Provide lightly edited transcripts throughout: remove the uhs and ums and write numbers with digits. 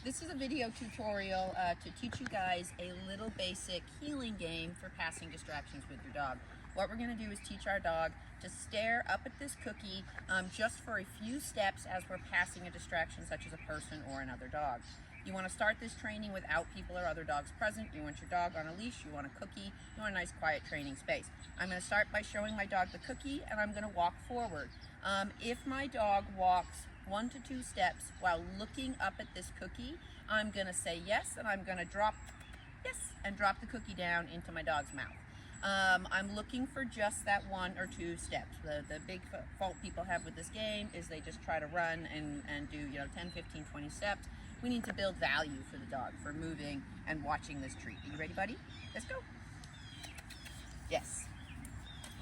This is a video tutorial to teach you guys a little basic healing game for passing distractions with your dog. What we're going to do is teach our dog to stare up at this cookie just for a few steps as we're passing a distraction such as a person or another dog. You want to start this training without people or other dogs present. You want your dog on a leash, you want a cookie, you want a nice quiet training space. I'm going to start by showing my dog the cookie and I'm going to walk forward. If my dog walks 1 to 2 steps while looking up at this cookie, I'm going to say yes and I'm going to drop yes and drop the cookie down into my dog's mouth. I'm looking for just that 1 or 2 steps. The big fault people have with this game is they just try to run and do 10, 15, 20 steps. We need to build value for the dog for moving and watching this treat. Are you ready, buddy? Let's go. Yes.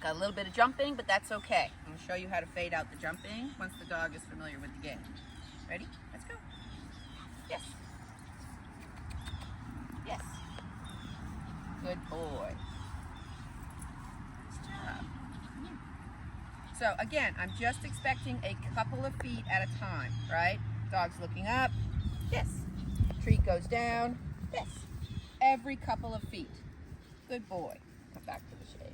Got a little bit of jumping, but that's okay. I'm going to show you how to fade out the jumping once the dog is familiar with the game. Ready? Let's go. Yes. Yes. Good boy. Nice job. So again, I'm just expecting a couple of feet at a time, right? Dog's looking up. Yes. Treat goes down. Yes. Every couple of feet. Good boy. Come back to the shade.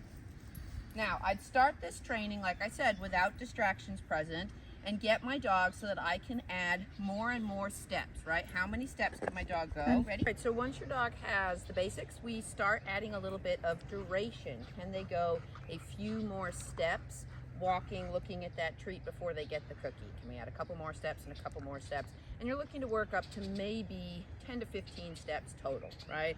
Now, I'd start this training, like I said, without distractions present and get my dog so that I can add more and more steps, right? How many steps can my dog go? Ready? All right, so once your dog has the basics, we start adding a little bit of duration. Can they go a few more steps, walking, looking at that treat before they get the cookie? Can we add a couple more steps and a couple more steps? And you're looking to work up to maybe 10 to 15 steps total, right?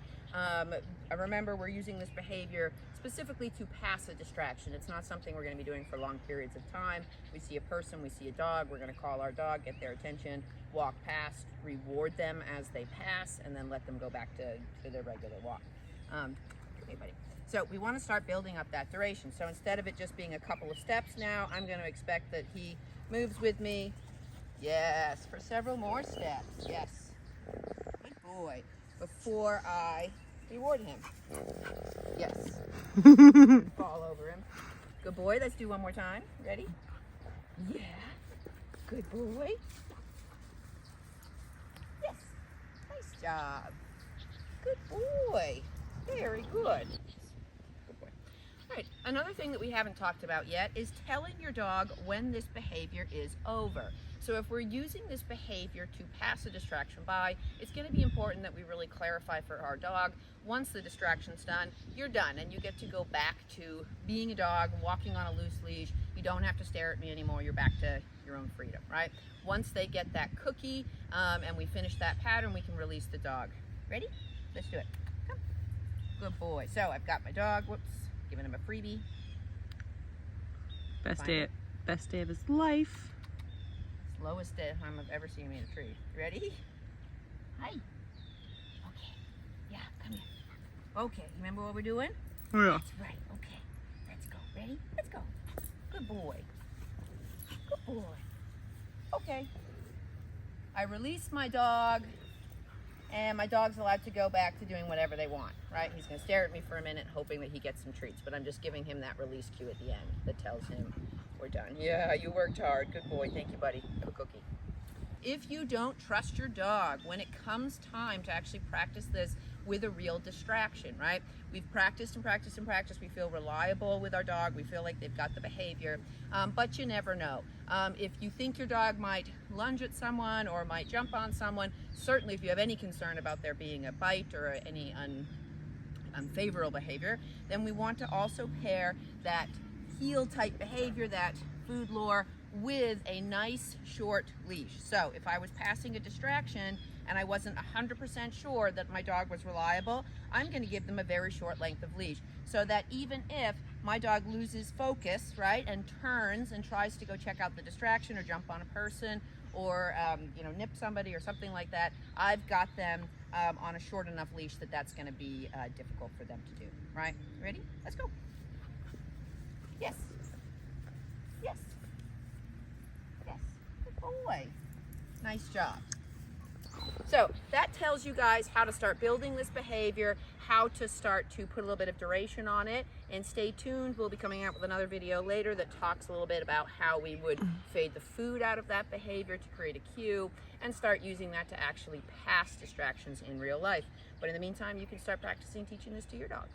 Remember, we're using this behavior specifically to pass a distraction. It's not something we're going to be doing for long periods of time. We see a person, we see a dog, we're going to call our dog, get their attention, walk past, reward them as they pass, and then let them go back to their regular walk. Okay, buddy. So we want to start building up that duration. So instead of it just being a couple of steps now, I'm going to expect that he moves with me. Yes, for several more steps. Yes. Good boy. Before I reward him. Yes. Fall over him. Good boy. Let's do one more time. Ready? Yeah. Good boy. Yes. Nice job. Good boy. Very good. Good boy. All right. Another thing that we haven't talked about yet is telling your dog when this behavior is over. So if we're using this behavior to pass a distraction by, it's going to be important that we really clarify for our dog, once the distraction's done, you're done and you get to go back to being a dog, walking on a loose leash. You don't have to stare at me anymore. You're back to your own freedom, right? Once they get that cookie and we finish that pattern, we can release the dog. Ready? Let's do it. Come. Good boy. So I've got my dog. Whoops. Giving him a freebie. Best day of his life. Slowest time I've ever seen him eat a tree. You ready? Hi. Okay. Yeah, come here. Okay, remember what we're doing? Yeah. That's right. Okay. Let's go. Ready? Let's go. Good boy. Good boy. Okay. I release my dog, and my dog's allowed to go back to doing whatever they want, right? He's going to stare at me for a minute, hoping that he gets some treats, but I'm just giving him that release cue at the end that tells him we're done. Yeah, you worked hard. Good boy. Thank you, buddy. Have a cookie. If you don't trust your dog when it comes time to actually practice this with a real distraction, right? We've practiced and practiced and practiced. We feel reliable with our dog. We feel like they've got the behavior, but you never know. If you think your dog might lunge at someone or might jump on someone, certainly if you have any concern about there being a bite or any unfavorable behavior, then we want to also pair that heel type behavior, that food lure, with a nice short leash. So if I was passing a distraction and I wasn't 100% sure that my dog was reliable, I'm going to give them a very short length of leash so that even if my dog loses focus, right, and turns and tries to go check out the distraction or jump on a person or nip somebody or something like that, I've got them on a short enough leash that that's going to be difficult for them to do, right? Ready? Let's go. Yes. Yes. Yes. Good boy. Nice job. So that tells you guys how to start building this behavior, how to start to put a little bit of duration on it. And stay tuned, we'll be coming out with another video later that talks a little bit about how we would fade the food out of that behavior to create a cue and start using that to actually pass distractions in real life. But in the meantime, you can start practicing teaching this to your dog.